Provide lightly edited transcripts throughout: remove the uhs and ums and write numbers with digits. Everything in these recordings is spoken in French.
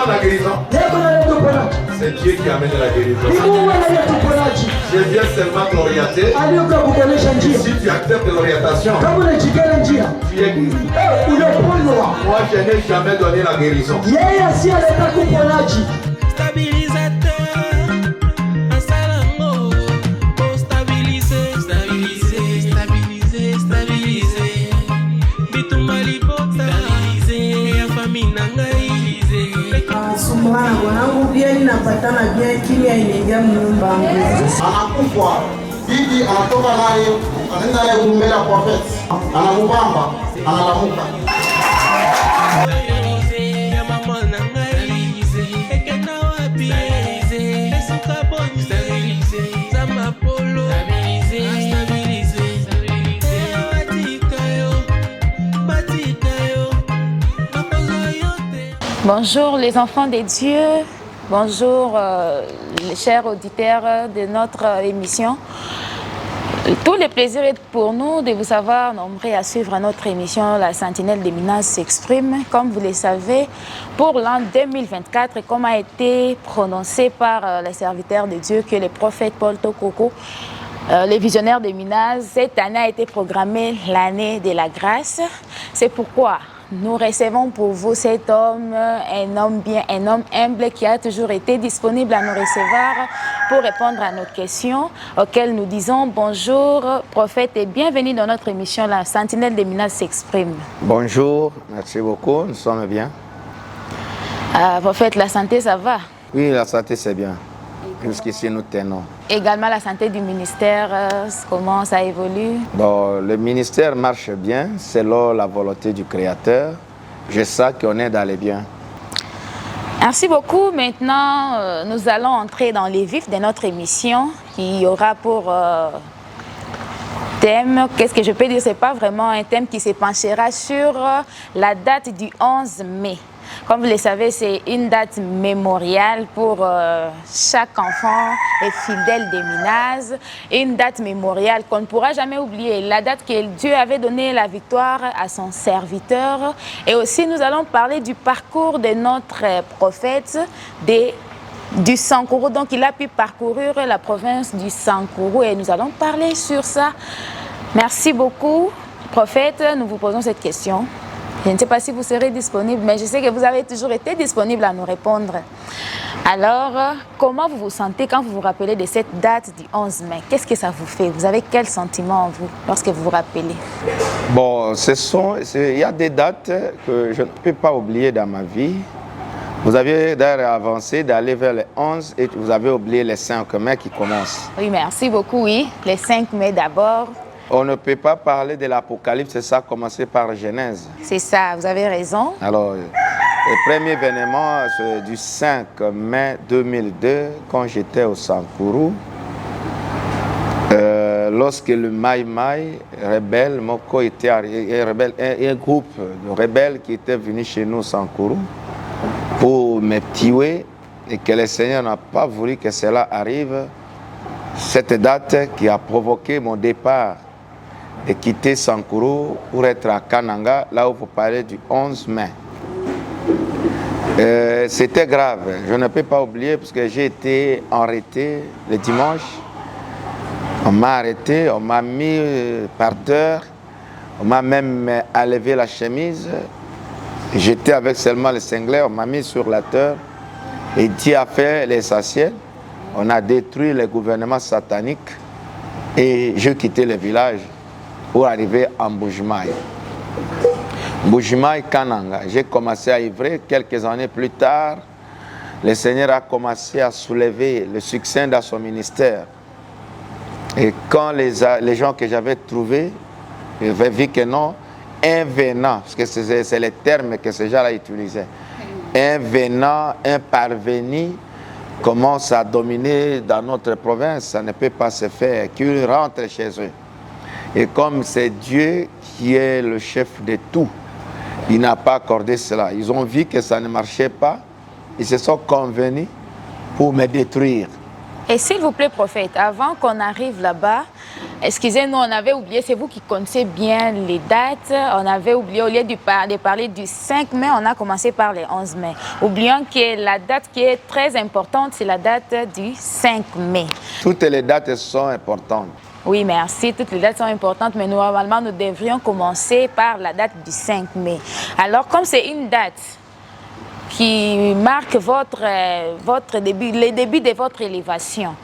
La guérison. C'est Dieu qui amène la guérison. Je viens seulement t'orienter. Si tu acceptes l'orientation, tu es guéri. Moi, je n'ai jamais donné la guérison. Anakufa bibi anatoka naye anaenda naye kumbele ya prophet, anamubamba analamuka. Bonjour les enfants de Dieu, bonjour les chers auditeurs de notre émission. Tout le plaisir est pour nous de vous avoir nombreux à suivre notre émission La Sentinelle des Minas s'exprime. Comme vous le savez, pour l'an 2024, comme a été prononcé par les serviteurs de Dieu, que le prophète Paul Tokoko, les visionnaires des Minas, cette année a été programmée l'année de la grâce. C'est pourquoi nous recevons pour vous cet homme, un homme bien, un homme humble qui a toujours été disponible à nous recevoir pour répondre à nos questions, auxquelles nous disons bonjour, prophète, et bienvenue dans notre émission La Sentinelle des Minas s'exprime. Bonjour, merci beaucoup, nous sommes bien. Prophète, la santé, ça va? Oui, la santé, c'est bien. Jusqu'ici, nous tenons. Également la santé du ministère, comment ça évolue? Bon, le ministère marche bien selon la volonté du Créateur. Je sais qu'on est dans les biens. Merci beaucoup. Maintenant, nous allons entrer dans les vifs de notre émission qui aura pour thème, qu'est-ce que je peux dire, c'est pas vraiment un thème qui se penchera sur la date du 11 mai. Comme vous le savez, c'est une date mémoriale pour chaque enfant et fidèle des Minas. Une date mémoriale qu'on ne pourra jamais oublier. La date que Dieu avait donné la victoire à son serviteur. Et aussi, nous allons parler du parcours de notre prophète du Sankourou. Donc, il a pu parcourir la province du Sankourou et nous allons parler sur ça. Merci beaucoup, prophète. Nous vous posons cette question. Je ne sais pas si vous serez disponible, mais je sais que vous avez toujours été disponible à nous répondre. Alors, comment vous vous sentez quand vous vous rappelez de cette date du 11 mai? Qu'est-ce que ça vous fait? Vous avez quel sentiment en vous lorsque vous vous rappelez? Bon, il y a des dates que je ne peux pas oublier dans ma vie. Vous avez d'ailleurs avancé d'aller vers le 11 et vous avez oublié les 5 mai qui commencent. Oui, merci beaucoup, oui. Les 5 mai d'abord. On ne peut pas parler de l'Apocalypse, ça a commencé par Genèse. C'est ça, vous avez raison. Alors, le premier événement, c'est du 5 mai 2002, quand j'étais au Sankourou, lorsque le Mai Mai rebelle, Moko était arrivé, un groupe de rebelles qui était venu chez nous au Sankourou pour me tuer et que le Seigneur n'a pas voulu que cela arrive. Cette date qui a provoqué mon départ de quitter Sankourou pour être à Kananga, là où vous parlez du 11 mai. C'était grave, je ne peux pas oublier parce que j'ai été arrêté le dimanche. On m'a arrêté, on m'a mis par terre, on m'a même enlevé la chemise. J'étais avec seulement le cinglet, on m'a mis sur la terre. Et Dieu a fait l'essentiel. On a détruit le gouvernement satanique et j'ai quitté le village pour arriver en Mbujimayi. Mbujimayi Kananga. J'ai commencé à ivrer. Quelques années plus tard, le Seigneur a commencé à soulever le succès dans son ministère. Et quand les gens que j'avais trouvés, j'avais vu que non, un venant, parce que c'est le terme que ces gens-là utilisaient, un venant, un parvenu, commencent à dominer dans notre province, ça ne peut pas se faire, qu'ils rentrent chez eux. Et comme c'est Dieu qui est le chef de tout, il n'a pas accordé cela. Ils ont vu que ça ne marchait pas, ils se sont convenus pour me détruire. Et s'il vous plaît, prophète, avant qu'on arrive là-bas, excusez-nous, on avait oublié, c'est vous qui connaissez bien les dates, on avait oublié, au lieu de parler du 5 mai, on a commencé par le 11 mai. Oublions que la date qui est très importante, c'est la date du 5 mai. Toutes les dates sont importantes. Oui, merci. Toutes les dates sont importantes, mais normalement, nous devrions commencer par la date du 5 mai. Alors, comme c'est une date qui marque votre début, le début de votre élévation.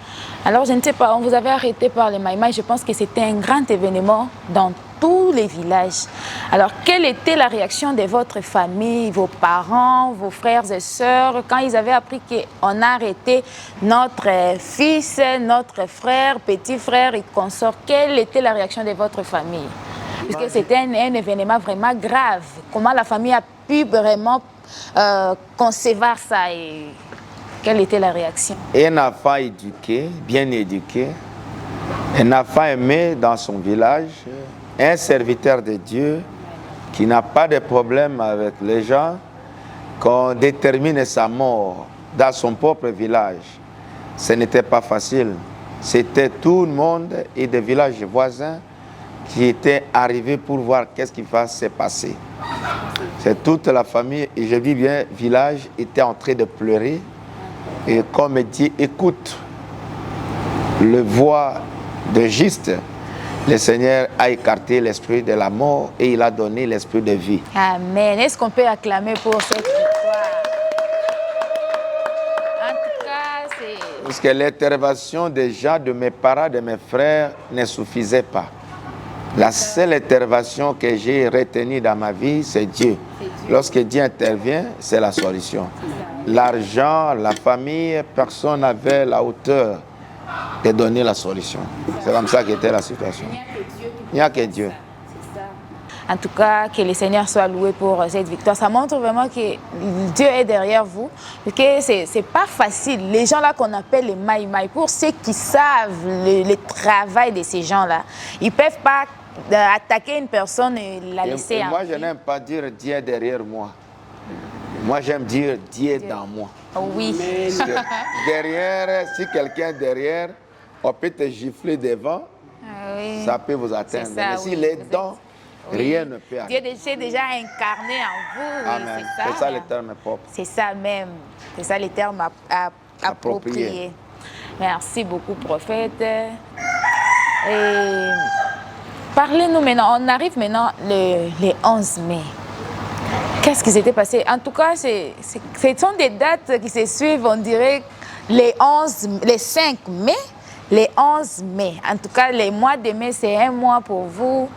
Alors, je ne sais pas, on vous avait arrêté par les Maïmaï, je pense que c'était un grand événement dans tous les villages. Alors, quelle était la réaction de votre famille, vos parents, vos frères et sœurs, quand ils avaient appris qu'on a arrêté notre fils, notre frère, petit frère et consort? Quelle était la réaction de votre famille? Puisque c'était un événement vraiment grave. Comment la famille a pu vraiment concevoir ça et quelle était la réaction? Un enfant éduqué, bien éduqué, un enfant aimé dans son village, un serviteur de Dieu qui n'a pas de problème avec les gens, qu'on détermine sa mort dans son propre village. Ce n'était pas facile. C'était tout le monde et des villages voisins qui étaient arrivés pour voir qu'est-ce qui va se passer. C'est toute la famille, et je dis bien, le village était en train de pleurer. Et comme Dieu écoute le voix de juste, le Seigneur a écarté l'esprit de la mort et il a donné l'esprit de vie. Amen. Est-ce qu'on peut acclamer pour cette victoire? En tout cas, c'est... Parce que l'intervention des gens, de mes parents, de mes frères, ne suffisait pas. La seule intervention que j'ai retenue dans ma vie, c'est Dieu. Lorsque Dieu intervient, c'est la solution. L'argent, la famille, personne n'avait la hauteur de donner la solution. C'est comme ça qu'était la situation. Il n'y a que Dieu. En tout cas, que le Seigneur soit loué pour cette victoire. Ça montre vraiment que Dieu est derrière vous. Que c'est pas facile. Les gens là qu'on appelle les maïmaï, pour ceux qui savent le travail de ces gens-là, ils ne peuvent pas attaquer une personne et la laisser en vie. Moi, je n'aime pas dire Dieu derrière moi. Moi, j'aime dire Dieu dans moi. Oui. Parce que derrière, si quelqu'un est derrière, on peut te gifler devant, oui. Ça peut vous atteindre. Ça, mais s'il est dedans, oui. Rien ne peut Dieu arriver. est déjà incarné en vous. Amen. Oui, c'est ça le terme propre. C'est ça même. C'est ça le terme approprié. Merci beaucoup, prophète. Et parlez-nous maintenant. On arrive maintenant le 11 mai. Qu'est-ce qui s'était passé? En tout cas, ce sont des dates qui se suivent, on dirait les 5 mai, les 11 mai. En tout cas, le mois de mai, c'est un mois pour vous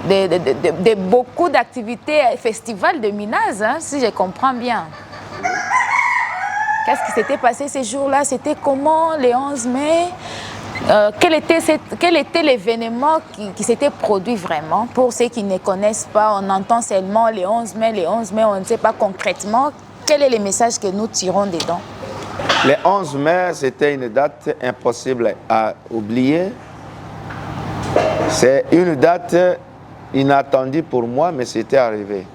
de beaucoup d'activités, festivals de Minaz, hein, si je comprends bien. Qu'est-ce qui s'était passé ces jours-là? C'était comment, les 11 mai? Quel était l'événement qui s'était produit vraiment? Pour ceux qui ne connaissent pas, on entend seulement les 11 mai, on ne sait pas concrètement. Quel est le message que nous tirons dedans? Le 11 mai, c'était une date impossible à oublier. C'est une date inattendue pour moi, mais c'était arrivé.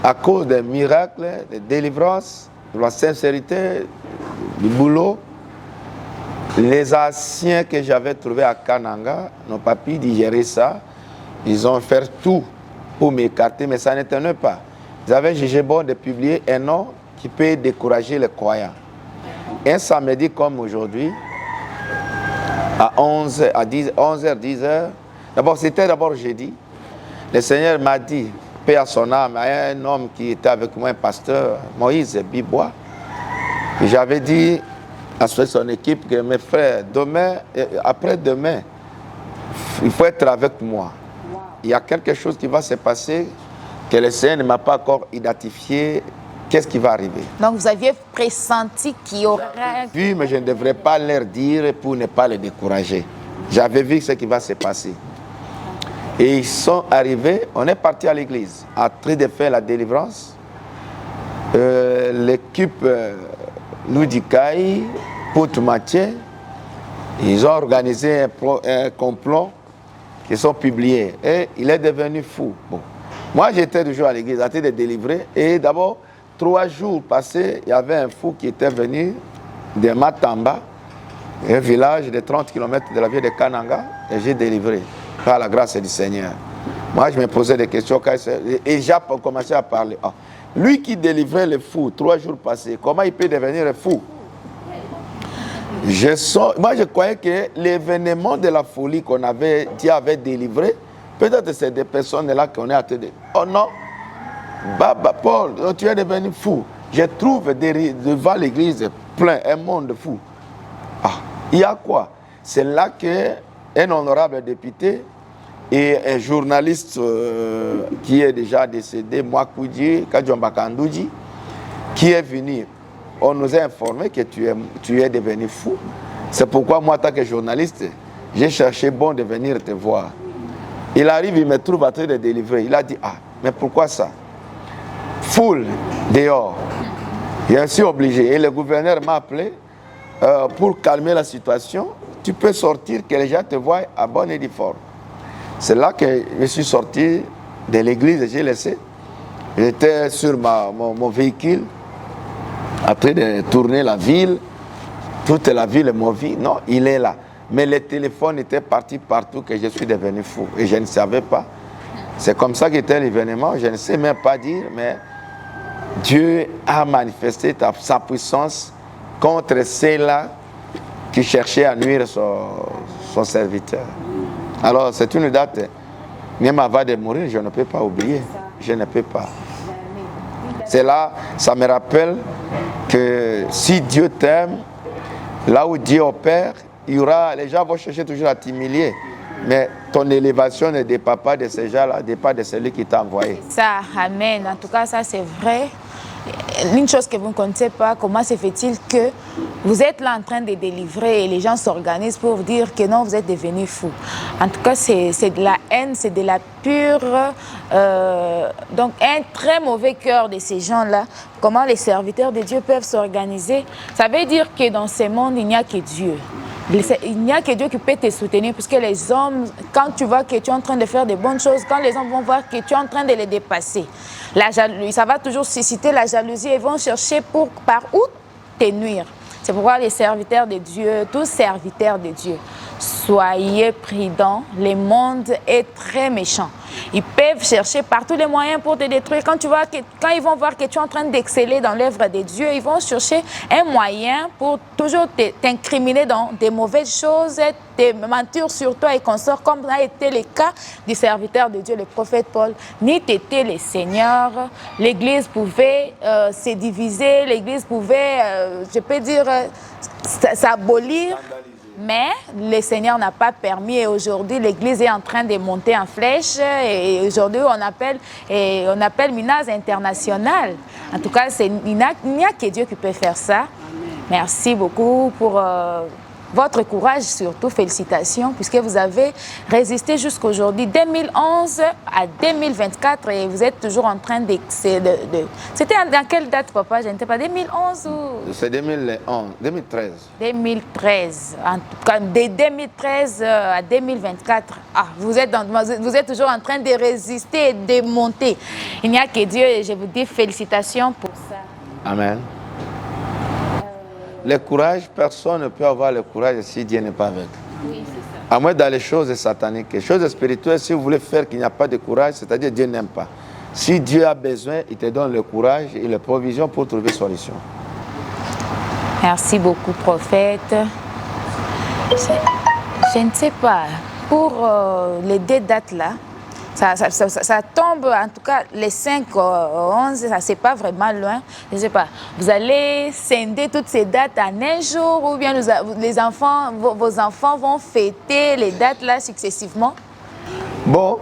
À cause des miracles, des délivrances, de la sincérité, du boulot, les anciens que j'avais trouvés à Kananga n'ont pas pu digérer ça. Ils ont fait tout pour m'écarter, mais ça n'étonnait pas. Ils avaient jugé bon de publier un nom qui peut décourager les croyants. Un samedi comme aujourd'hui, à 11h, 10h, c'était d'abord jeudi, le Seigneur m'a dit, paix à son âme, à un homme qui était avec moi, un pasteur, Moïse Bibois. J'avais dit à son équipe que mes frères, demain, après-demain, il faut être avec moi. Il y a quelque chose qui va se passer que le Seigneur ne m'a pas encore identifié. Qu'est-ce qui va arriver? Donc vous aviez pressenti qu'il y aurait... Oui, mais je ne devrais pas leur dire pour ne pas les décourager. J'avais vu ce qui va se passer. Et ils sont arrivés, on est parti à l'église, en train de faire la délivrance. L'équipe Loudicaï, Poutou-Mathieu, ils ont organisé un complot qui sont publiés. Et il est devenu fou. Bon. Moi, j'étais toujours à l'église, en train de délivrer. Et d'abord, 3 jours passés, il y avait un fou qui était venu de Matamba, un village de 30 km de la ville de Kananga, et j'ai délivré par la grâce du Seigneur. Moi, je me posais des questions et j'ai commencé à parler. Ah, lui qui délivrait le fou 3 jours passés, comment il peut devenir fou? Moi, je croyais que l'événement de la folie qu'on avait, Dieu avait délivré, peut-être que c'est des personnes-là qu'on est attendu. Oh non, Paul, tu es devenu fou. Je trouve devant l'église plein, un monde fou. Ah, il y a quoi? C'est là qu'un honorable député et un journaliste qui est déjà décédé, Mwakoudji, Kadjombakandoudji, qui est venu. On nous a informé que tu es devenu fou. C'est pourquoi moi, en tant que journaliste, j'ai cherché bon de venir te voir. Il arrive, il me trouve en train de délivrer. Il a dit, ah, mais pourquoi ça? Foule dehors. Je suis obligé. Et le gouverneur m'a appelé pour calmer la situation. Tu peux sortir, que les gens te voient à bon et fort. C'est là que je suis sorti de l'église et j'ai laissé. J'étais sur mon véhicule, en train de tourner la ville. Toute la ville est mauvaise. Non, il est là. Mais le téléphone était parti partout que je suis devenu fou. Et je ne savais pas. C'est comme ça qu'était l'événement. Je ne sais même pas dire, mais Dieu a manifesté sa puissance contre ceux-là qui cherchaient à nuire son serviteur. Alors, c'est une date, même avant de mourir, je ne peux pas oublier. Je ne peux pas. C'est là, ça me rappelle que si Dieu t'aime, là où Dieu opère, il y aura, les gens vont chercher toujours à t'humilier. Mais ton élévation ne dépend pas de ces gens-là, dépend de celui qui t'a envoyé. Ça, amen. En tout cas, ça c'est vrai. Une chose que vous ne connaissez pas, comment se fait-il que vous êtes là en train de délivrer et les gens s'organisent pour vous dire que non, vous êtes devenu fou. En tout cas, c'est de la haine, c'est de la pure... donc, un très mauvais cœur de ces gens-là. Comment les serviteurs de Dieu peuvent s'organiser? Ça veut dire que dans ce monde, il n'y a que Dieu. Il n'y a que Dieu qui peut te soutenir, puisque les hommes, quand tu vois que tu es en train de faire de bonnes choses, quand les hommes vont voir que tu es en train de les dépasser, ça va toujours susciter la jalousie et vont chercher par où te nuire. C'est pourquoi les serviteurs de Dieu, tous serviteurs de Dieu, soyez prudents, le monde est très méchant. Ils peuvent chercher par tous les moyens pour te détruire. Quand ils vont voir que tu es en train d'exceller dans l'œuvre de Dieu, ils vont chercher un moyen pour toujours t'incriminer dans des mauvaises choses, te mentir sur toi et consorts, comme a été le cas du serviteur de Dieu, le prophète Paul. Ni t'étais le Seigneur, l'Église pouvait se diviser, l'Église pouvait, je peux dire, s'abolir. Mais le Seigneur n'a pas permis et aujourd'hui l'Église est en train de monter en flèche et aujourd'hui on appelle Minas International. En tout cas, il n'y a que Dieu qui peut faire ça. Merci beaucoup pour votre courage, surtout félicitations, puisque vous avez résisté jusqu'aujourd'hui, 2011 à 2024, et vous êtes toujours en train d'excéder. C'était dans quelle date, papa? Je ne sais pas, 2011 ou... C'est 2013. 2013. En tout cas, de 2013 à 2024, vous êtes toujours en train de résister et de monter. Il n'y a que Dieu, et je vous dis félicitations pour ça. Amen. Le courage, personne ne peut avoir le courage si Dieu n'est pas avec. Oui, c'est ça. À moins dans les choses sataniques. Les choses spirituelles, si vous voulez faire qu'il n'y a pas de courage, c'est-à-dire Dieu n'aime pas. Si Dieu a besoin, il te donne le courage et la provision pour trouver solution. Merci beaucoup, prophète. Je ne sais pas, pour les 2 dates-là, ça tombe, en tout cas, les 5 11, ça c'est pas vraiment loin. Je ne sais pas. Vous allez scinder toutes ces dates en un jour ou bien vos enfants vont fêter les dates-là successivement? Bon,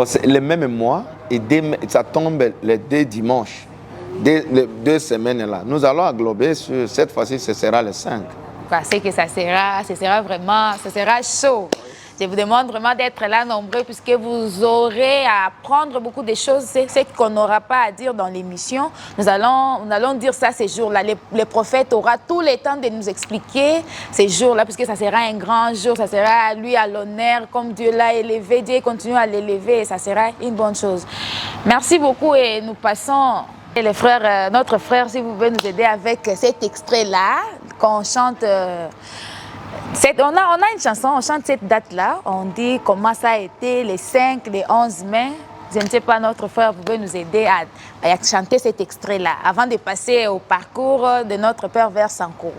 c'est le même mois et ça tombe les 2 dimanches, les 2 semaines-là. Nous allons englober sur cette fois-ci, ce sera le 5. Parce que ça sera vraiment, ça sera chaud. Je vous demande vraiment d'être là nombreux puisque vous aurez à apprendre beaucoup de choses. C'est ce qu'on n'aura pas à dire dans l'émission. Nous allons dire ça ces jours-là. Les prophètes auront tout le temps de nous expliquer ces jours-là puisque ça sera un grand jour. Ça sera à lui à l'honneur comme Dieu l'a élevé. Dieu continue à l'élever et ça sera une bonne chose. Merci beaucoup et nous passons... Et les frères, notre frère, si vous pouvez nous aider avec cet extrait-là, qu'on chante... on a une chanson, on chante cette date-là, on dit comment ça a été les 5, les 11 mai. Je ne sais pas, notre frère, vous pouvez nous aider à chanter cet extrait-là, avant de passer au parcours de notre Père vers Sankuru.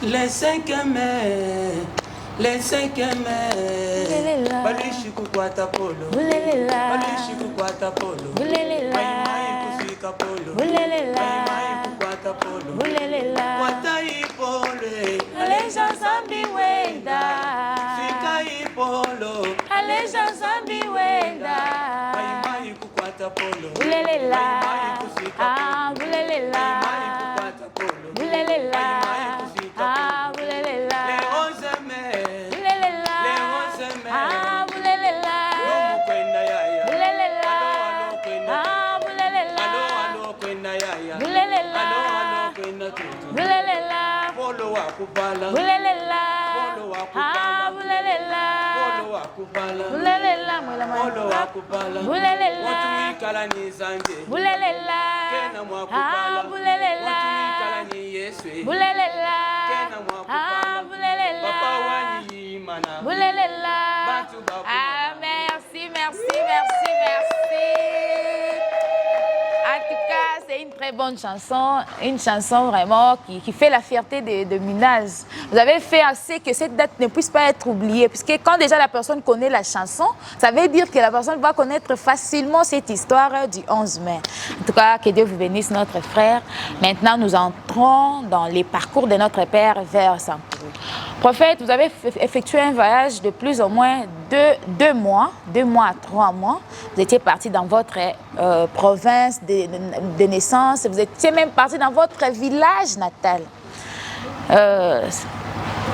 Les 5 mai, les 5 mai, Balishiku Kwatapolo, Balishiku Kwatapolo, Kapolo, Kwatapolo, Kwataipole, Aleja Zambi Wenda, Sikaipolo, Aleja Zambi Wenda, Kwatapolo, Bulelela, ah Bulelela, Bulelela, ah Bulelela, les 11 mai, Bulelela, ah Bulelela, Bulelela, ah Bulelela, Bulelela, Bulelela, Polo Wakupala, Bulelela, Polo ah Bulelela, Polo Wakupala, Bulelela, Polo Wakupala, Bulelela, Watuikala ni Zanje, Bulelela, Kena Mwakupala, ah Bulelela, Watuikala ni Yeswe, Bulelela, Kena Mwakupala, ah Bulelela, Papa Wani Mana, Bulelela. Batu Baku. Ah, merci, merci, merci, merci. En tout cas, c'est une très bonne chanson, une chanson vraiment qui fait la fierté de Minaz. Vous avez fait assez que cette date ne puisse pas être oubliée, puisque quand déjà la personne connaît la chanson, ça veut dire que la personne va connaître facilement cette histoire du 11 mai. En tout cas, que Dieu vous bénisse, notre frère. Maintenant, nous entrons dans les parcours de notre Père vers Sankuru. Prophète, vous avez effectué un voyage de plus ou moins 2 mois à 3 mois. Vous étiez parti dans votre province de naissance. Vous étiez même parti dans votre village natal.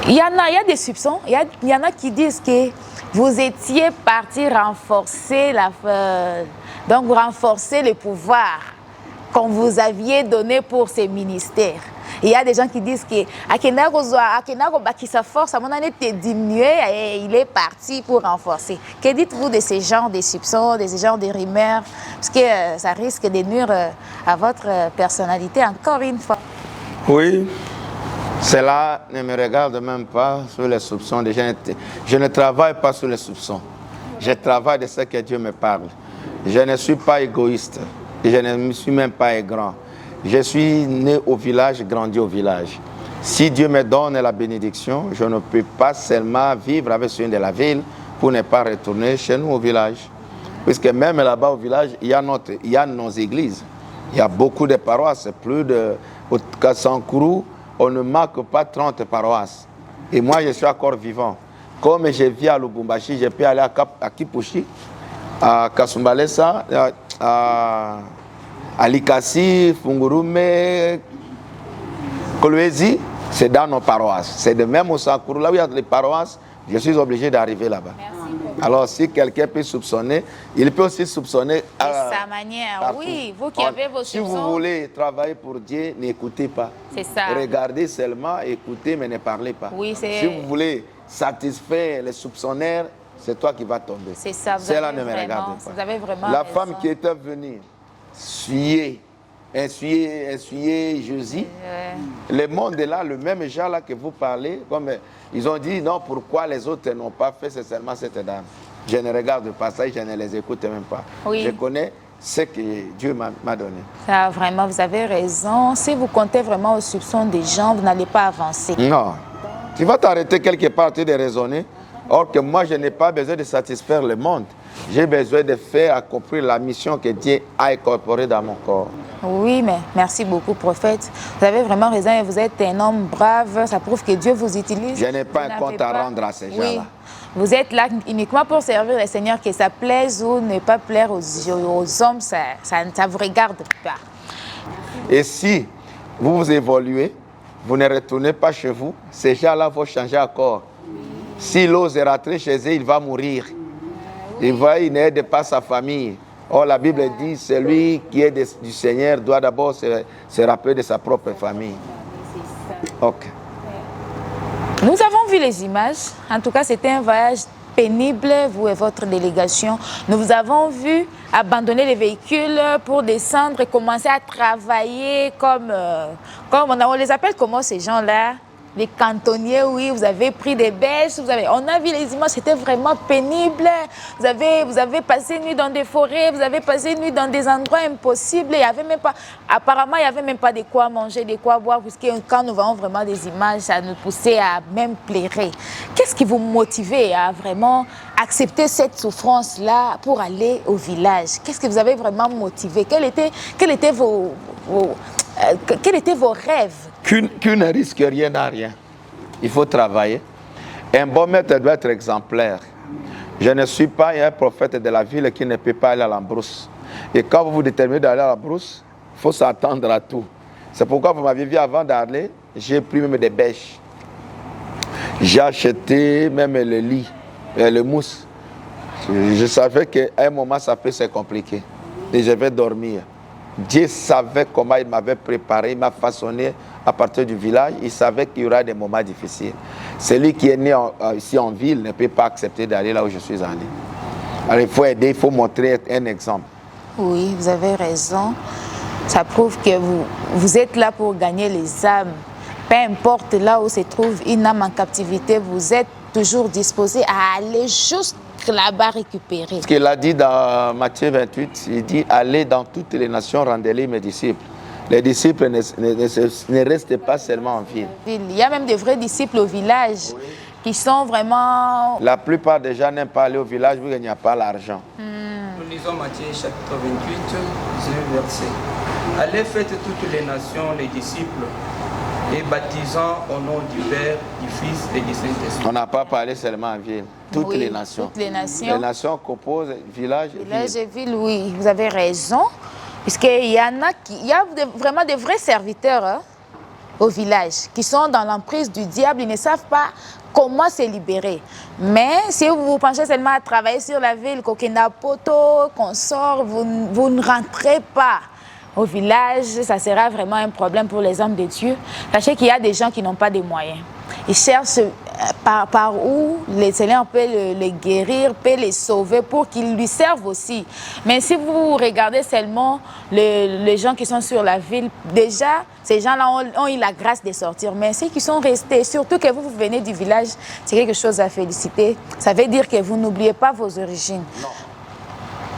Il y a des soupçons. Il y en a qui disent que vous étiez parti renforcer renforcer le pouvoir qu'on vous aviez donné pour ces ministères. Il y a des gens qui disent que Akenago Bakisa force à mon année était diminué et il est parti pour renforcer. Que dites-vous de ces genres de soupçons, de ces genres de rumeurs? Parce que ça risque de nuire à votre personnalité encore une fois. Oui, cela ne me regarde même pas sur les soupçons. Je ne travaille pas sur les soupçons. Je travaille de ce que Dieu me parle. Je ne suis pas égoïste. Et je ne me suis même pas aigrant. Je suis né au village, grandi au village. Si Dieu me donne la bénédiction, je ne peux pas seulement vivre avec ceux de la ville pour ne pas retourner chez nous au village. Puisque même là-bas au village, il y a nos églises. Il y a beaucoup de paroisses. Au Sankuru, on ne manque pas 30 paroisses. Et moi, je suis encore vivant. Comme je vis à Lubumbashi, je peux aller à Kipushi, à Kasumbalesa, à Likasi, Fungurume, Kolwezi, c'est dans nos paroisses. C'est de même au Sankuru, là où il y a les paroisses, je suis obligé d'arriver là-bas. Alors si quelqu'un peut soupçonner, il peut aussi soupçonner de sa manière. Partout. Oui, vous qui avez vos soupçons. Si vous voulez travailler pour Dieu, n'écoutez pas. C'est ça. Regardez seulement, écoutez, mais ne parlez pas. Oui, si vous voulez satisfaire les soupçonnaires, c'est toi qui vas tomber. C'est ça, Cela ne me regarde pas. Vous avez vraiment la raison. femme qui était venue essuyer Jésus, le monde est là, le même genre là que vous parlez, comme ils ont dit non, pourquoi les autres n'ont pas fait, c'est seulement cette dame. Je ne regarde pas ça, je ne les écoute même pas. Oui. Je connais ce que Dieu m'a donné. Ça, vraiment, vous avez raison. Si vous comptez vraiment aux soupçons des gens, vous n'allez pas avancer. Non. Tu vas t'arrêter quelque part de raisonner. Or que moi, je n'ai pas besoin de satisfaire le monde. J'ai besoin de faire accomplir la mission que Dieu a incorporée dans mon corps. Oui, mais merci beaucoup, prophète. Vous avez vraiment raison et vous êtes un homme brave. Ça prouve que Dieu vous utilise. Je n'ai pas un compte à rendre à ces gens-là. Oui. Vous êtes là uniquement pour servir le Seigneur, que ça plaise ou ne pas plaire aux hommes, ça ne vous regarde pas. Et si vous évoluez, vous ne retournez pas chez vous, ces gens-là vont changer encore. S'il ose rentrer chez eux, il va mourir. Il n'aide pas sa famille. Or, la Bible dit, celui qui est du Seigneur doit d'abord se rappeler de sa propre famille. Ok. Nous avons vu les images. En tout cas, c'était un voyage pénible, vous et votre délégation. Nous vous avons vu abandonner les véhicules pour descendre et commencer à travailler comme on les appelle comment ces gens-là? Les cantonniers, oui, vous avez pris des bêches, on a vu les images, c'était vraiment pénible. Vous avez passé nuit dans des forêts, vous avez passé nuit dans des endroits impossibles. Il y avait même pas, apparemment, il n'y avait même pas de quoi manger, de quoi boire, puisque quand nous voyons vraiment des images, ça nous poussait à même pleurer. Qu'est-ce qui vous motivait à vraiment accepter cette souffrance-là pour aller au village? Qu'est-ce que vous avez vraiment motivé? Quels étaient vos rêves? Qui ne risque rien n'a rien. Il faut travailler. Un bon maître doit être exemplaire. Je ne suis pas un prophète de la ville qui ne peut pas aller à la brousse. Et quand vous vous déterminez d'aller à la brousse, il faut s'attendre à tout. C'est pourquoi vous m'avez vu avant d'aller, j'ai pris même des bêches. J'ai acheté même le lit, le mousse. Je savais qu'à un moment, ça peut se compliquer. Et je vais dormir. Dieu savait comment il m'avait préparé, il m'a façonné à partir du village. Il savait qu'il y aura des moments difficiles. Celui qui est né ici en ville ne peut pas accepter d'aller là où je suis allé. Alors il faut aider, il faut montrer un exemple. Oui, vous avez raison. Ça prouve que vous êtes là pour gagner les âmes. Peu importe là où se trouve une âme en captivité, vous êtes toujours disposé à aller juste là-bas récupérer. Ce qu'il a dit dans Matthieu 28, il dit « Allez dans toutes les nations, rendez-les mes disciples ». Les disciples ne restent pas seulement en ville. Il y a même des vrais disciples au village qui sont vraiment... La plupart des gens n'aiment pas aller au village parce qu'il n'y a pas l'argent. Nous lisons Matthieu chapitre 28, 19 verset. Allez, faites toutes les nations, les disciples, et baptisant au nom du Père, du Fils et du Saint-Esprit. On n'a pas parlé seulement en ville. Toutes les nations. Toutes les nations. Les nations composent village et ville. Village et ville, oui. Vous avez raison. Puisqu'il y en a vraiment des vrais serviteurs au village qui sont dans l'emprise du diable. Ils ne savent pas comment se libérer. Mais si vous vous penchez seulement à travailler sur la ville, Kokinapoto, qu'on sort, vous ne rentrez pas au village. Ça sera vraiment un problème pour les hommes de Dieu. Sachez qu'il y a des gens qui n'ont pas de moyens. Ils cherchent par où le Seigneur peut les guérir, peut les sauver pour qu'ils lui servent aussi. Mais si vous regardez seulement les gens qui sont sur la ville, déjà, ces gens-là ont eu la grâce de sortir. Mais ceux qui sont restés, surtout que vous venez du village, c'est quelque chose à féliciter. Ça veut dire que vous n'oubliez pas vos origines. Non.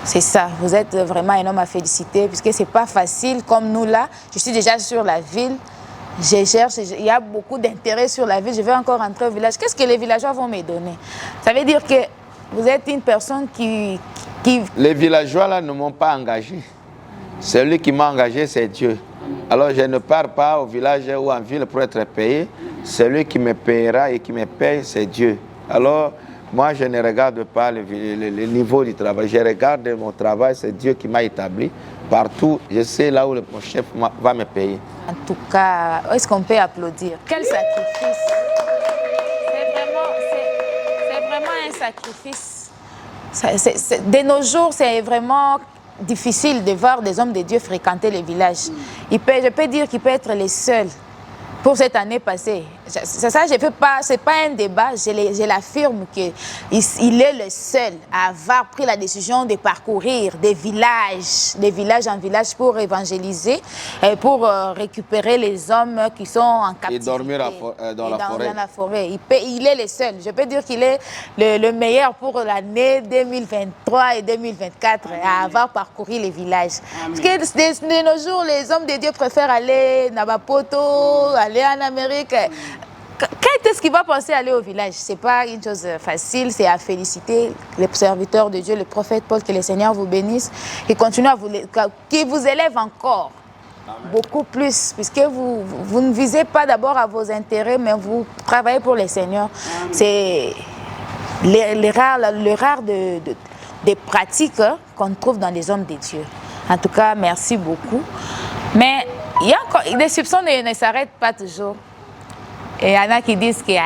C'est ça, vous êtes vraiment un homme à féliciter, puisque ce n'est pas facile comme nous là. Je suis déjà sur la ville. Je cherche, il y a beaucoup d'intérêt sur la ville, je vais encore rentrer au village. Qu'est-ce que les villageois vont me donner? Ça veut dire que vous êtes une personne qui... Les villageois là ne m'ont pas engagé. Celui qui m'a engagé, c'est Dieu. Alors je ne pars pas au village ou en ville pour être payé. Celui qui me payera et qui me paye, c'est Dieu. Alors moi, je ne regarde pas le niveau du travail. Je regarde mon travail, c'est Dieu qui m'a établi. Partout, je sais là où mon chef va me payer. En tout cas, est-ce qu'on peut applaudir? Quel sacrifice! C'est vraiment un sacrifice. De nos jours, c'est vraiment difficile de voir des hommes de Dieu fréquenter les villages. Je peux dire qu'il peut être les seuls pour cette année passée. Ça, je peux pas, c'est pas un débat, je l'affirme qu'il est le seul à avoir pris la décision de parcourir des villages en village pour évangéliser, pour récupérer les hommes qui sont en captivité. Et dormir dans la forêt. Il est le seul. Je peux dire qu'il est le meilleur pour l'année 2023 et 2024 à avoir parcouru les villages. Amen. Parce que de nos jours, les hommes de Dieu préfèrent aller à Nabapoto, aller en Amérique. Quand est-ce qu'il va penser aller au village? Ce n'est pas une chose facile, c'est à féliciter les serviteurs de Dieu, le prophète Paul, que le Seigneur vous bénisse et continue à qu'il vous élève encore. Amen. Beaucoup plus, puisque vous ne visez pas d'abord à vos intérêts, mais vous travaillez pour le Seigneur. C'est le rare des pratiques qu'on trouve dans les hommes de Dieu. En tout cas, merci beaucoup. Mais il y a encore, les soupçons ne s'arrêtent pas toujours. Et il y en a qui disent qu'il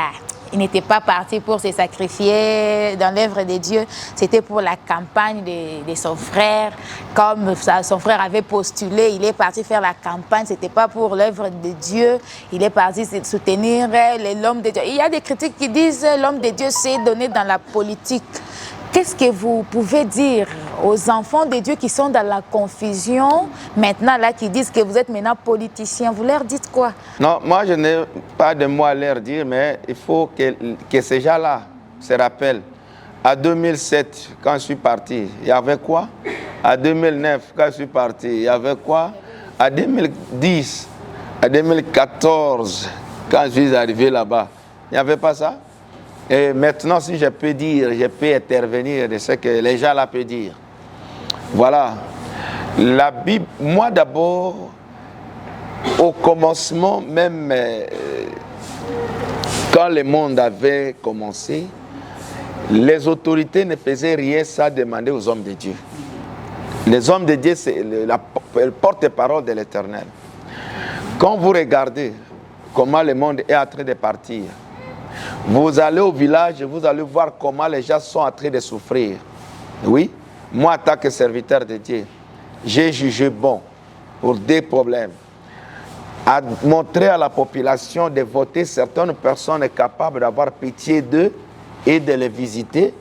Il n'était pas parti pour se sacrifier dans l'œuvre de Dieu. C'était pour la campagne de son frère. Comme son frère avait postulé, il est parti faire la campagne. Ce n'était pas pour l'œuvre de Dieu. Il est parti soutenir l'homme de Dieu. Il y a des critiques qui disent que l'homme de Dieu s'est donné dans la politique. Qu'est-ce que vous pouvez dire aux enfants de Dieu qui sont dans la confusion maintenant, là, qui disent que vous êtes maintenant politicien? Vous leur dites quoi? Non, moi je n'ai pas de mots à leur dire, mais il faut que ces gens-là se rappellent. À 2007, quand je suis parti, il y avait quoi? À 2009, quand je suis parti, il y avait quoi? À 2010, à 2014, quand je suis arrivé là-bas, il n'y avait pas ça? Et maintenant, si je peux dire, je peux intervenir de ce que les gens là peuvent dire. Voilà. La Bible, moi d'abord, au commencement, même quand le monde avait commencé, les autorités ne faisaient rien sans demander aux hommes de Dieu. Les hommes de Dieu, c'est le porte-parole de l'Éternel. Quand vous regardez comment le monde est en train de partir, vous allez au village et vous allez voir comment les gens sont en train de souffrir. Oui, moi en tant que serviteur de Dieu, j'ai jugé bon pour des problèmes à montrer à la population de voter certaines personnes capables d'avoir pitié d'eux et de les visiter,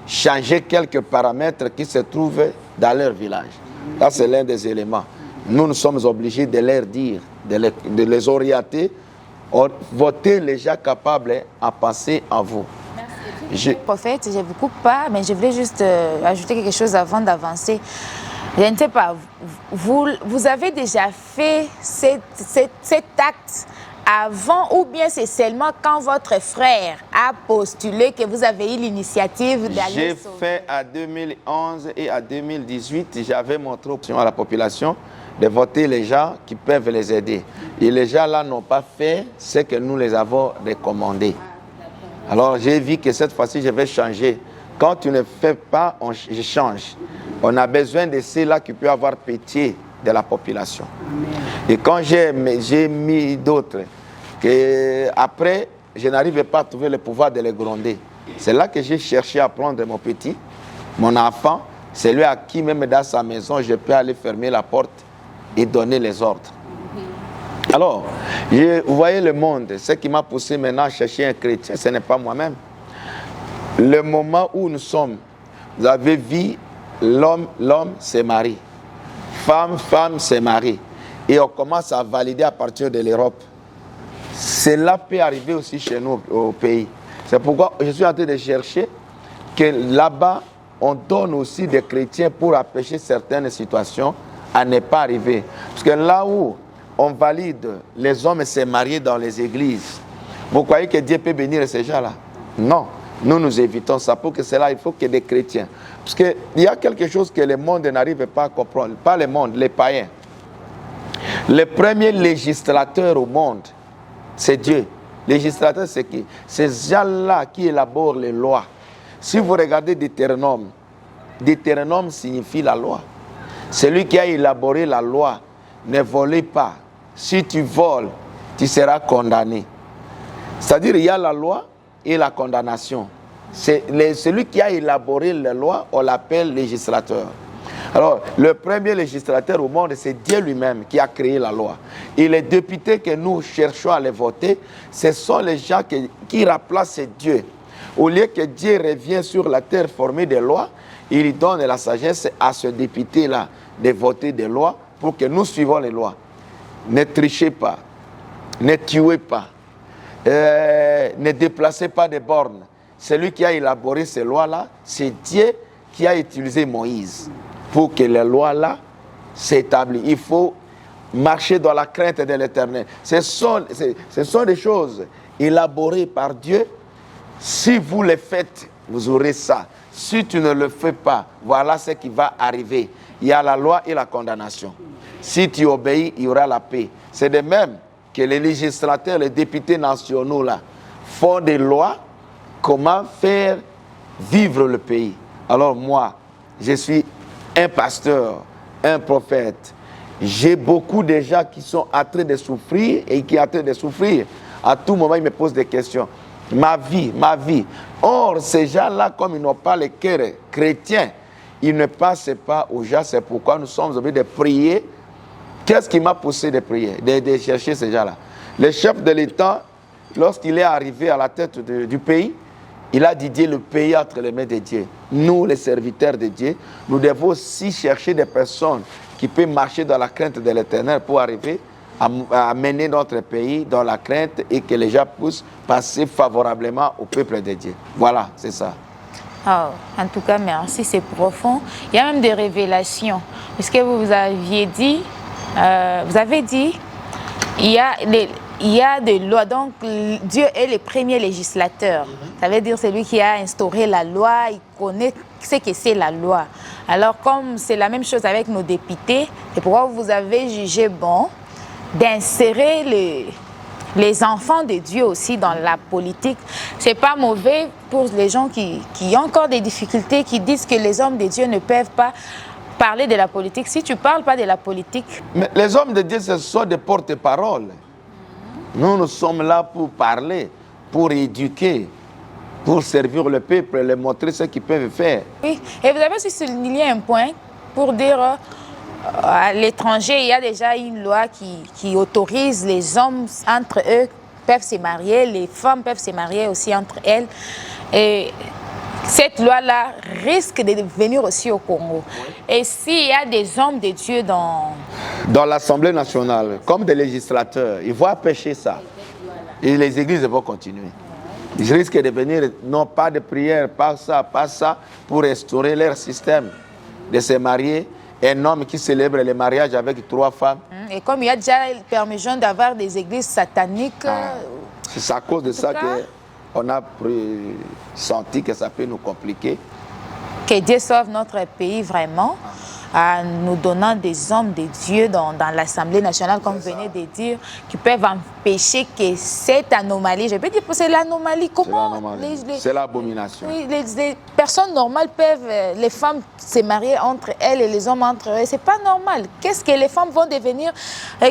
changer quelques paramètres qui se trouvent dans leur village. Ça, c'est l'un des éléments. Nous sommes obligés de leur dire, de les orienter. Votez les gens capables à passer en vous. Merci. Prophète, je ne vous coupe pas, mais je voulais juste ajouter quelque chose avant d'avancer. Je ne sais pas, vous avez déjà fait cet acte avant ou bien c'est seulement quand votre frère a postulé que vous avez eu l'initiative d'aller J'ai fait à 2011 et à 2018, j'avais montré à la population de voter les gens qui peuvent les aider. Et les gens là n'ont pas fait ce que nous les avons recommandé. Alors j'ai vu que cette fois-ci je vais changer. Quand tu ne fais pas, je change. On a besoin de ceux-là qui peuvent avoir pitié de la population. Et quand j'ai mis d'autres, que après je n'arrivais pas à trouver le pouvoir de les gronder. C'est là que j'ai cherché à prendre mon petit, mon enfant, celui à qui même dans sa maison je peux aller fermer la porte et donner les ordres. Alors, vous voyez le monde, ce qui m'a poussé maintenant à chercher un chrétien, ce n'est pas moi-même. Le moment où nous sommes, vous avez vu, l'homme se marie, femme se marie, et on commence à valider à partir de l'Europe. Cela peut arriver aussi chez nous au pays. C'est pourquoi je suis en train de chercher que là-bas, on donne aussi des chrétiens pour empêcher certaines situations à ne pas arriver. Parce que là où on valide les hommes se marier dans les églises, vous croyez que Dieu peut bénir ces gens-là? Non. Nous évitons ça. Pour que cela, il faut que des chrétiens. Parce qu'il y a quelque chose que le monde n'arrive pas à comprendre. Pas le monde, les païens. Le premier législateur au monde, c'est Dieu. Législateur, c'est qui? C'est ces gens-là qui élaborent les lois. Si vous regardez Deutéronome, Deutéronome signifie la loi. Celui qui a élaboré la loi, ne volez pas. Si tu voles, tu seras condamné. C'est-à-dire il y a la loi et la condamnation. Celui qui a élaboré la loi, on l'appelle législateur. Alors, le premier législateur au monde, c'est Dieu lui-même qui a créé la loi. Et les députés que nous cherchons à les voter, ce sont les gens qui remplacent Dieu. Au lieu que Dieu revienne sur la terre formée de lois, il donne la sagesse à ce député-là de voter des lois pour que nous suivons les lois. Ne trichez pas, ne tuez pas, ne déplacez pas de bornes. Celui qui a élaboré ces lois-là, c'est Dieu qui a utilisé Moïse pour que les lois-là s'établissent. Il faut marcher dans la crainte de l'Éternel. Ce sont des choses élaborées par Dieu. Si vous les faites, vous aurez ça. Si tu ne le fais pas, voilà ce qui va arriver. Il y a la loi et la condamnation. Si tu obéis, il y aura la paix. C'est de même que les législateurs, les députés nationaux là, font des lois, comment faire vivre le pays. Alors moi, je suis un pasteur, un prophète. J'ai beaucoup de gens qui sont en train de souffrir et qui sont en train de souffrir. À tout moment, ils me posent des questions. Ma vie, ma vie. Or, ces gens-là, comme ils n'ont pas le cœur chrétien, ils ne passent pas aux gens. C'est pourquoi nous sommes obligés de prier. Qu'est-ce qui m'a poussé de prier, de chercher ces gens-là? Le chef de l'État, lorsqu'il est arrivé à la tête du pays, il a dédié le pays entre les mains de Dieu. Nous, les serviteurs de Dieu, nous devons aussi chercher des personnes qui peuvent marcher dans la crainte de l'Éternel pour arriver à mener notre pays dans la crainte et que les gens puissent passer favorablement au peuple de Dieu. Voilà, c'est ça. Oh, en tout cas, merci, c'est profond. Il y a même des révélations. Parce que vous aviez dit, il y a des lois. Donc, Dieu est le premier législateur. Ça veut dire c'est lui qui a instauré la loi, il connaît ce que c'est la loi. Alors, comme c'est la même chose avec nos députés, c'est pourquoi vous avez jugé bon d'insérer les enfants de Dieu aussi dans la politique. C'est pas mauvais pour les gens qui ont encore des difficultés, qui disent que les hommes de Dieu ne peuvent pas parler de la politique. Si tu ne parles pas de la politique... Mais les hommes de Dieu, ce sont des porte-paroles. Nous sommes là pour parler, pour éduquer, pour servir le peuple, leur montrer ce qu'ils peuvent faire. Oui, et vous avez aussi souligné un point pour dire... à l'étranger, il y a déjà une loi qui autorise les hommes entre eux peuvent se marier, les femmes peuvent se marier aussi entre elles. Et cette loi-là risque de venir aussi au Congo. Et s'il y a des hommes de Dieu dans l'Assemblée nationale, comme des législateurs, ils vont empêcher ça. Et les églises vont continuer. Ils risquent de venir, non pas de prière, pas ça, pour restaurer leur système, de se marier. Un homme qui célèbre le mariage avec 3 femmes. Et comme il y a déjà permission d'avoir des églises sataniques... C'est à cause de ça qu'on a senti que ça peut nous compliquer. Que Dieu sauve notre pays vraiment, en nous donnant des hommes de Dieu dans l'Assemblée nationale, comme vous venez de dire, qui peuvent empêcher que cette anomalie, je peux dire que c'est l'anomalie, comment... C'est l'abomination. Oui, les personnes normales peuvent, les femmes se marier entre elles et les hommes entre eux, c'est pas normal. Qu'est-ce que les femmes vont devenir,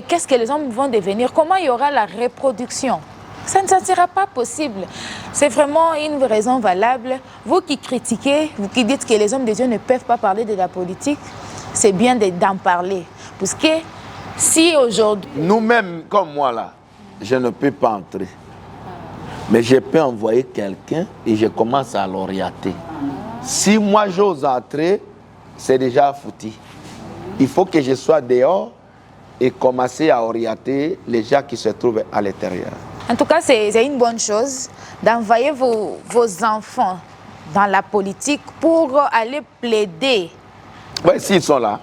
qu'est-ce que les hommes vont devenir, comment il y aura la reproduction? Ça ne sera pas possible. C'est vraiment une raison valable. Vous qui critiquez, vous qui dites que les hommes de Dieu ne peuvent pas parler de la politique, c'est bien d'en parler. Parce que si aujourd'hui... Nous-mêmes, comme moi là, je ne peux pas entrer. Mais je peux envoyer quelqu'un et je commence à l'orienter. Si moi j'ose entrer, c'est déjà foutu. Il faut que je sois dehors et commencer à orienter les gens qui se trouvent à l'intérieur. En tout cas, c'est une bonne chose d'envoyer vos enfants dans la politique pour aller plaider. Oui, s'ils sont là,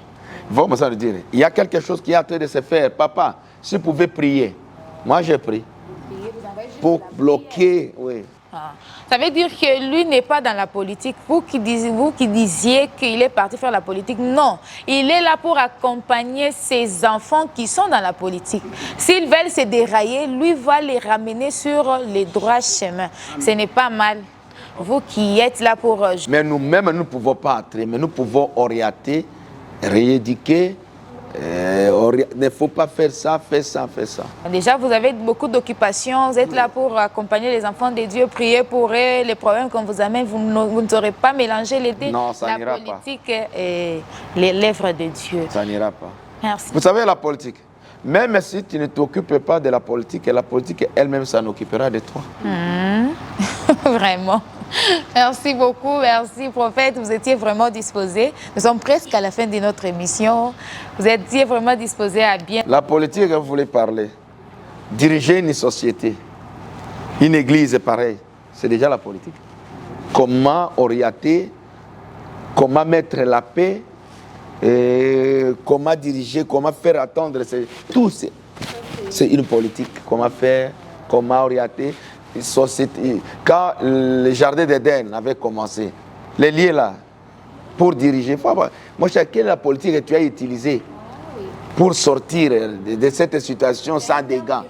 ils vont commencer à nous dire, il y a quelque chose qui est en train de se faire. Papa, si vous pouvez prier, moi je prie. Pour bloquer, oui. Ça veut dire que lui n'est pas dans la politique. Vous qui disiez qu'il est parti faire la politique, non. Il est là pour accompagner ses enfants qui sont dans la politique. S'ils veulent se dérailler, lui va les ramener sur les droits chemins. Ce n'est pas mal. Vous qui êtes là pour... Mais nous-mêmes, nous ne pouvons pas entrer, mais nous pouvons orienter, rééduquer. Il ne faut pas faire ça, fais ça, fais ça. Déjà, vous avez beaucoup d'occupations. Vous êtes là pour accompagner les enfants de Dieu, prier pour eux, les problèmes qu'on vous amène. Vous ne saurez pas mélanger les deux. Non, ça n'ira pas. La politique et les lèvres de Dieu. Ça n'ira pas. Merci. Vous savez, la politique, même si tu ne t'occupes pas de la politique elle-même s'en occupera de toi. Vraiment. Merci beaucoup, merci prophète, vous étiez vraiment disposé. Nous sommes presque à la fin de notre émission. Vous étiez vraiment disposé à bien... La politique, vous voulez parler. Diriger une société, une église, pareil, c'est déjà la politique. Comment orienter, comment mettre la paix, et comment diriger, comment faire attendre, tout c'est une politique. Comment faire, comment orienter. Quand le jardin d'Éden avait commencé, les liens là, pour diriger, moi, quelle est la politique que tu as utilisée pour sortir de cette situation sans dégâts?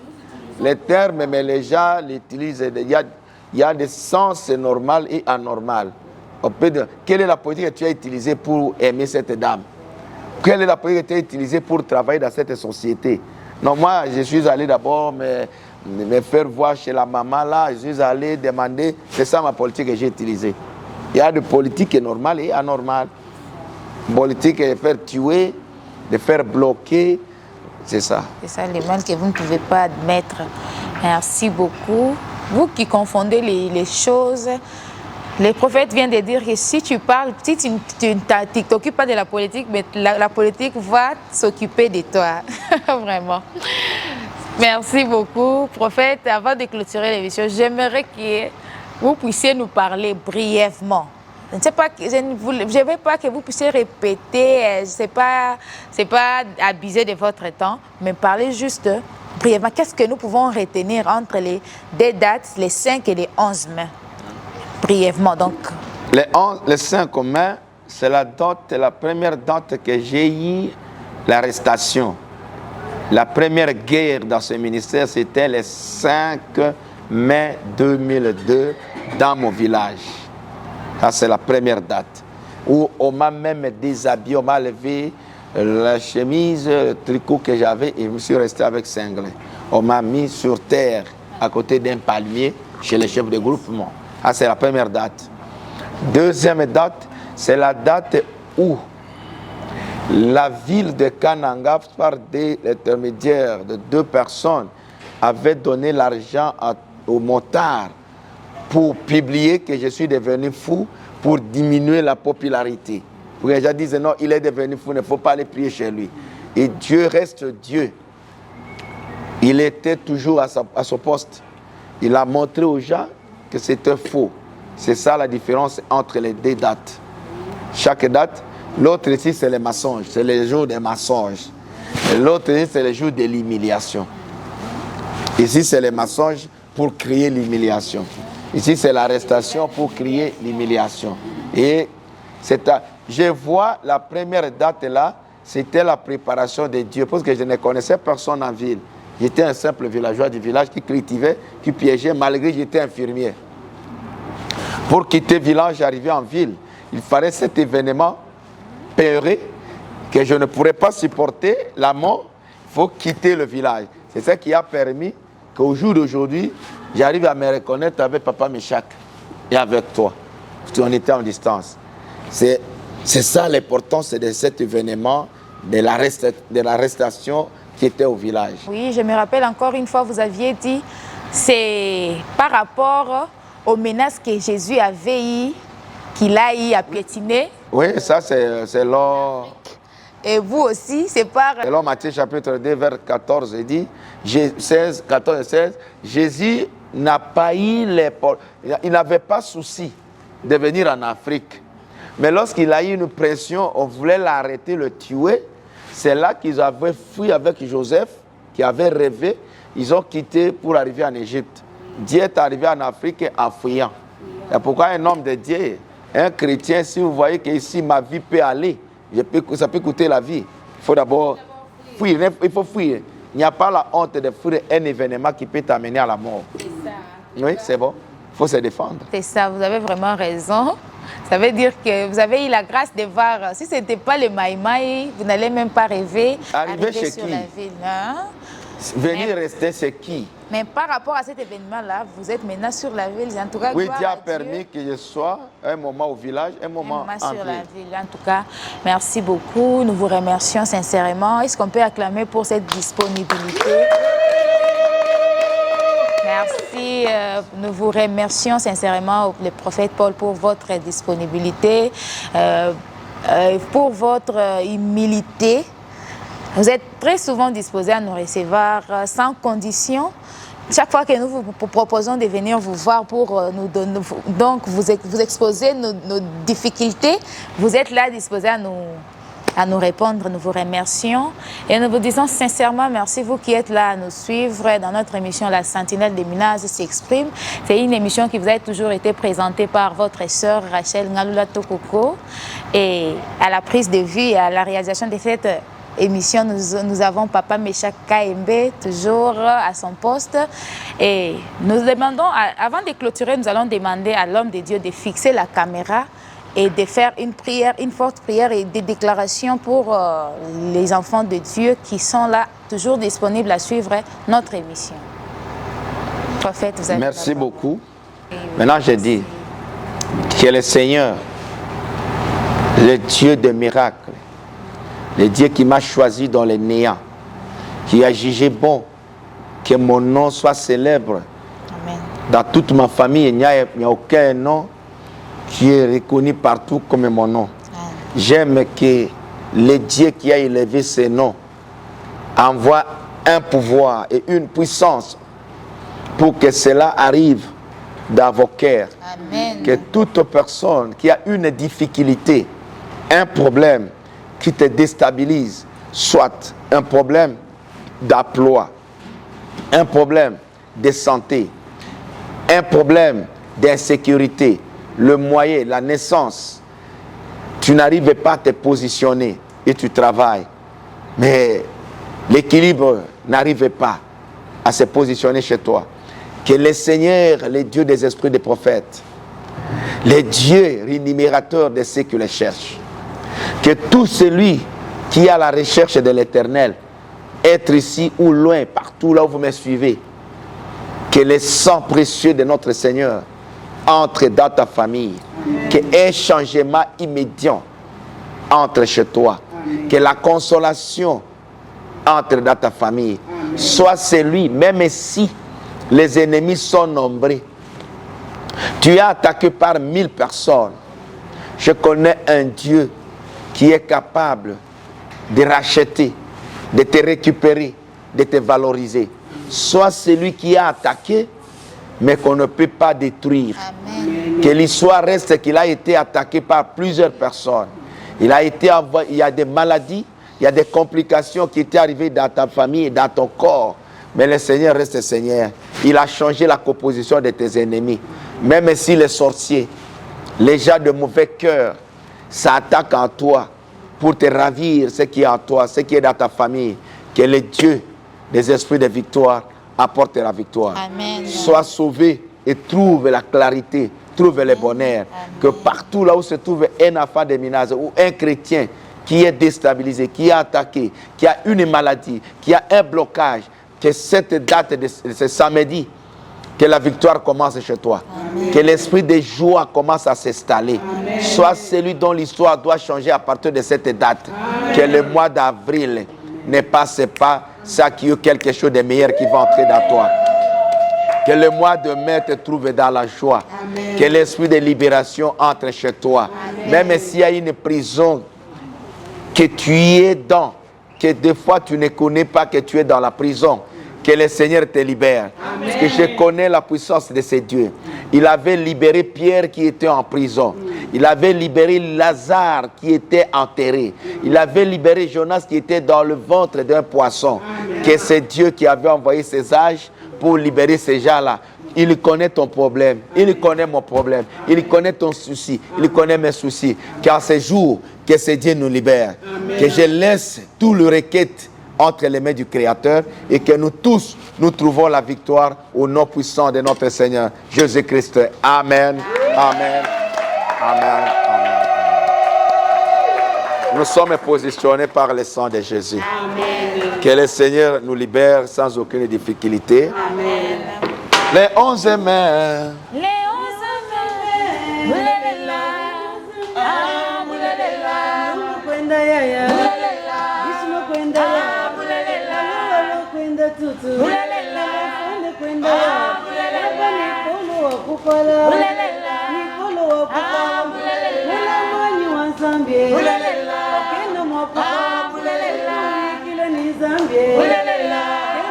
Les termes, mais les gens l'utilisent. Il y a des sens normal et anormal. On peut dire, quelle est la politique que tu as utilisée pour aimer cette dame? Quelle est la politique que tu as utilisée pour travailler dans cette société? Non, moi, je suis allé d'abord me faire voir chez la maman là, je suis allé demander, c'est ça ma politique que j'ai utilisée. Il y a de politique qui est normale et anormale. Politique est de faire tuer, de faire bloquer, c'est ça. C'est ça le mal que vous ne pouvez pas admettre. Merci beaucoup. Vous qui confondez les choses, le prophète vient de dire que si tu parles, si tu ne t'occupes pas de la politique, mais la politique va s'occuper de toi. Vraiment. Merci beaucoup. Prophète, avant de clôturer l'émission, j'aimerais que vous puissiez nous parler brièvement. Je ne sais pas, je ne veux pas que vous puissiez répéter, ce n'est pas abuser de votre temps, mais parlez juste brièvement. Qu'est-ce que nous pouvons retenir entre les deux dates, les 5 et les 11 mai? Brièvement, donc. Les 5 mai, c'est la première date que j'ai eu l'arrestation. La première guerre dans ce ministère, c'était le 5 mai 2002 dans mon village. Ça, c'est la première date. Où on m'a même déshabillé, on m'a levé la chemise, le tricot que j'avais et je me suis resté avec cinglé. On m'a mis sur terre à côté d'un palmier chez les chefs de groupement. Ça, c'est la première date. Deuxième date, c'est la date où la ville de Kananga, par l'intermédiaire de 2 personnes, avait donné l'argent aux motards pour publier que je suis devenu fou, pour diminuer la popularité. Pour que les gens disent non, il est devenu fou, il ne faut pas aller prier chez lui. Et Dieu reste Dieu. Il était toujours à son poste. Il a montré aux gens que c'était faux. C'est ça la différence entre les 2 dates. Chaque date, l'autre ici c'est les mensonges, c'est le jour des mensonges. L'autre ici c'est le jour de l'humiliation. Ici c'est les mensonges pour créer l'humiliation. Ici c'est l'arrestation pour créer l'humiliation. Et je vois la première date là, c'était la préparation de Dieu, parce que je ne connaissais personne en ville. J'étais un simple villageois du village qui cultivait, qui piégeait, malgré que j'étais infirmier. Pour quitter le village, j'arrivais en ville. Il fallait cet événement périlleux que je ne pourrais pas supporter, la mort. Il faut quitter le village. C'est ça qui a permis qu'au jour d'aujourd'hui, j'arrive à me reconnaître avec Papa Meshach et avec toi. Parce qu'on était en distance. C'est ça l'importance de cet événement, de l'arrestation qui était au village. Oui, je me rappelle encore une fois, vous aviez dit, c'est par rapport aux menaces que Jésus avait eues, qu'il a eu à piétiner. Oui, ça c'est l'or. Et vous aussi, c'est par... Selon Matthieu chapitre 2, vers 14, il dit, 14 et 16, Jésus n'a pas eu il n'avait pas souci de venir en Afrique. Mais lorsqu'il a eu une pression, on voulait l'arrêter, le tuer. C'est là qu'ils avaient fui avec Joseph, qui avait rêvé. Ils ont quitté pour arriver en Égypte. Dieu est arrivé en Afrique en fuyant. Et pourquoi un homme de Dieu, un chrétien, si vous voyez qu'ici ma vie peut aller, ça peut coûter la vie, il faut d'abord fuir. Il faut fuir. Il n'y a pas la honte de fuir un événement qui peut t'amener à la mort. C'est ça. Oui, c'est bon. Il faut se défendre. C'est ça, vous avez vraiment raison. Ça veut dire que vous avez eu la grâce de voir, si ce n'était pas le Maïmaï, vous n'allez même pas rêver. Arriver chez sur qui? La ville, hein? Venir rester chez qui? Mais par rapport à cet événement-là, vous êtes maintenant sur la ville. En tout cas, oui, Dieu a permis que je sois un moment au village, un moment en sur la ville. En tout cas, merci beaucoup. Nous vous remercions sincèrement. Est-ce qu'on peut acclamer pour cette disponibilité? Merci. Nous vous remercions sincèrement, le prophète Paul, pour votre disponibilité, pour votre humilité. Vous êtes très souvent disposé à nous recevoir sans condition. Chaque fois que nous vous proposons de venir vous voir pour nous donner, donc vous exposer nos difficultés, vous êtes là disposé à nous répondre. Nous vous remercions et nous vous disons sincèrement merci, vous qui êtes là à nous suivre dans notre émission La Sentinelle des Minas s'exprime. C'est une émission qui vous a toujours été présentée par votre sœur Rachel Ngalula Tokoko, et à la prise de vue et à la réalisation de cette émission, nous avons Papa Meshach Kaembe, toujours à son poste. Et nous demandons, avant de clôturer, nous allons demander à l'homme de Dieu de fixer la caméra et de faire une prière, une forte prière et des déclarations pour les enfants de Dieu qui sont là, toujours disponibles à suivre notre émission. Prophète, vous avez Merci beaucoup. Maintenant, je dis que le Seigneur, le Dieu des miracles, le Dieu qui m'a choisi dans les néants, qui a jugé bon que mon nom soit célèbre. Amen. Dans toute ma famille, il n'y a aucun nom qui est reconnu partout comme mon nom. Amen. J'aime que le Dieu qui a élevé ce nom envoie un pouvoir et une puissance pour que cela arrive dans vos cœurs. Amen. Que toute personne qui a une difficulté, un problème qui te déstabilise, soit un problème d'emploi, un problème de santé, un problème d'insécurité, le moyen, la naissance, tu n'arrives pas à te positionner et tu travailles, mais l'équilibre n'arrive pas à se positionner chez toi. Que le Seigneur, le Dieu des esprits des prophètes, le Dieu rémunérateur de ceux qui le cherchent, que tout celui qui a la recherche de l'éternel, être ici ou loin, partout là où vous me suivez, que le sang précieux de notre Seigneur entre dans ta famille, qu'un changement immédiat entre chez toi, que la consolation entre dans ta famille, soit celui, même si les ennemis sont nombreux, tu es attaqué par 1000 personnes. Je connais un Dieu qui est capable de racheter, de te récupérer, de te valoriser. Soit celui qui est attaqué, mais qu'on ne peut pas détruire. Amen. Que l'histoire reste qu'il a été attaqué par plusieurs personnes. Il y a des maladies, il y a des complications qui étaient arrivées dans ta famille et dans ton corps. Mais le Seigneur reste Seigneur. Il a changé la composition de tes ennemis. Même si les sorciers, les gens de mauvais cœur, s'attaquent en toi pour te ravir ce qui est en toi, ce qui est dans ta famille. Que le Dieu des esprits de victoire apporte la victoire. Amen. Sois sauvé et trouve la clarité, trouve le bonheur. Amen. Que partout là où se trouve un enfant de Minaze ou un chrétien qui est déstabilisé, qui est attaqué, qui a une maladie, qui a un blocage, que cette date de ce samedi, que la victoire commence chez toi. Amen. Que l'esprit de joie commence à s'installer. Sois celui dont l'histoire doit changer à partir de cette date. Amen. Que le mois d'avril ne passe pas sans qu'il y ait quelque chose de meilleur qui va entrer dans toi. Que le mois de mai te trouve dans la joie. Amen. Que l'esprit de libération entre chez toi. Amen. Même s'il y a une prison que tu es dans, que des fois tu ne connais pas que tu es dans la prison, que le Seigneur te libère. Amen. Parce que je connais la puissance de ces dieux. Il avait libéré Pierre qui était en prison. Il avait libéré Lazare qui était enterré. Il avait libéré Jonas qui était dans le ventre d'un poisson. Amen. Que c'est Dieu qui avait envoyé ses anges pour libérer ces gens-là. Il connaît ton problème, il connaît mon problème, il connaît ton souci, il connaît mes soucis. Car ce jour, que ce Dieu nous libère. Amen. Que je laisse tout le requête entre les mains du Créateur et que nous tous, nous trouvons la victoire au nom puissant de notre Seigneur Jésus-Christ. Amen. Amen. Amen. Amen. Nous sommes positionnés par le sang de Jésus. Amen. Que le Seigneur nous libère sans aucune difficulté. Amen. Les 11 mai. Les 11 mai. Moulelela. Ah, moulelela. Moulelela. Moulelela. Ah, moulelela. Moulelela. Ah, moulelela. Moulelela. Ah, moulelela. Moulelela. Ah, moulelela.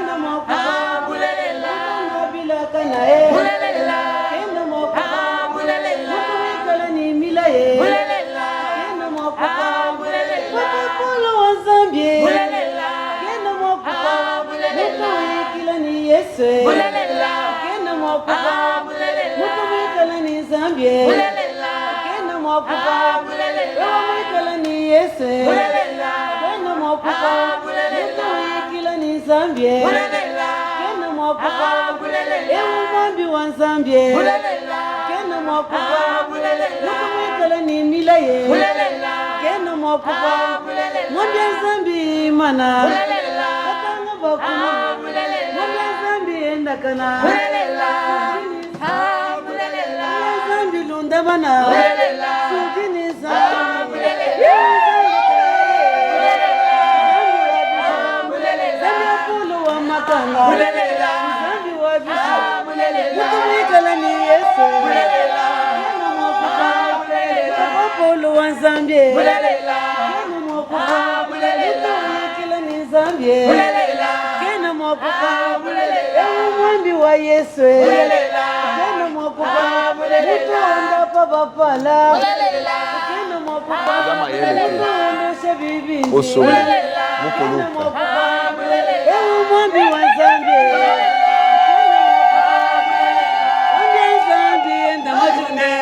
Moulelela. Ah, moulelela. Moulelela. Ah, moulelela. Moulelela. Ah, moulelela. Moulelela. Ah, moulelela. Moulelela. Ah, moulelela. Moulelela. Ah, moulelela. Moulelela. Ah, moulelela. Moulelela. Ah, moulelela. Moulelela. Ah, moulelela. Moulelela. Ah, moulelela. Mwambie zambi mana Moulelela. Katanga bakuna Ah, moulelela. Mwambie zambi enda kana Moulelela. ndamana sukiniza Zambi wa makanga Zambi wa bishu Mutumikala ni Yesu Yana mwakuka Wapolo wa Zambi Yana mwakuka Mutumikala ni Zambi Yana mwakuka Ewu mwambi wa Yesu Yana mwakuka Mutuanda pabapala Yana mwakuka Mutuanda shabibi Mukuluka Ewu mwambi wa Zambi Zambi enda majunde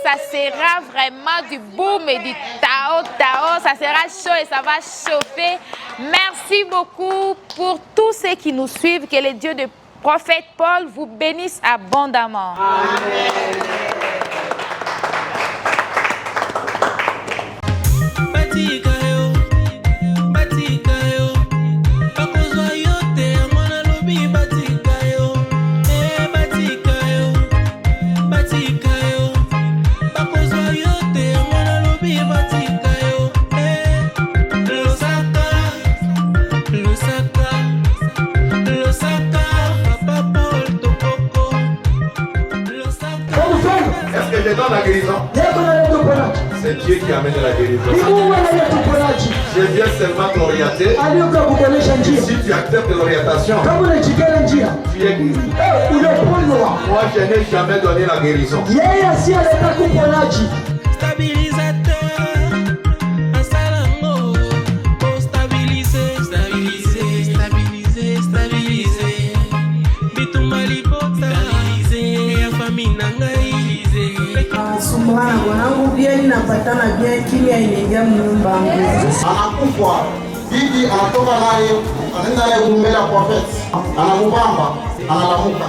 Ça sera vraiment du boom et du tao. Ça sera chaud et ça va chauffer. Merci beaucoup pour tous ceux qui nous suivent. Que le Dieu de prophète Paul vous bénisse abondamment. Amen. La guérison. C'est Dieu qui amène la guérison. Je viens seulement t'orienter. Si tu acceptes l'orientation, tu es guéri. Moi, je n'ai jamais donné la guérison. Anakufa bibi anatoka naye anaenda naye kumbele ya prophet, anamubamba, analamuka.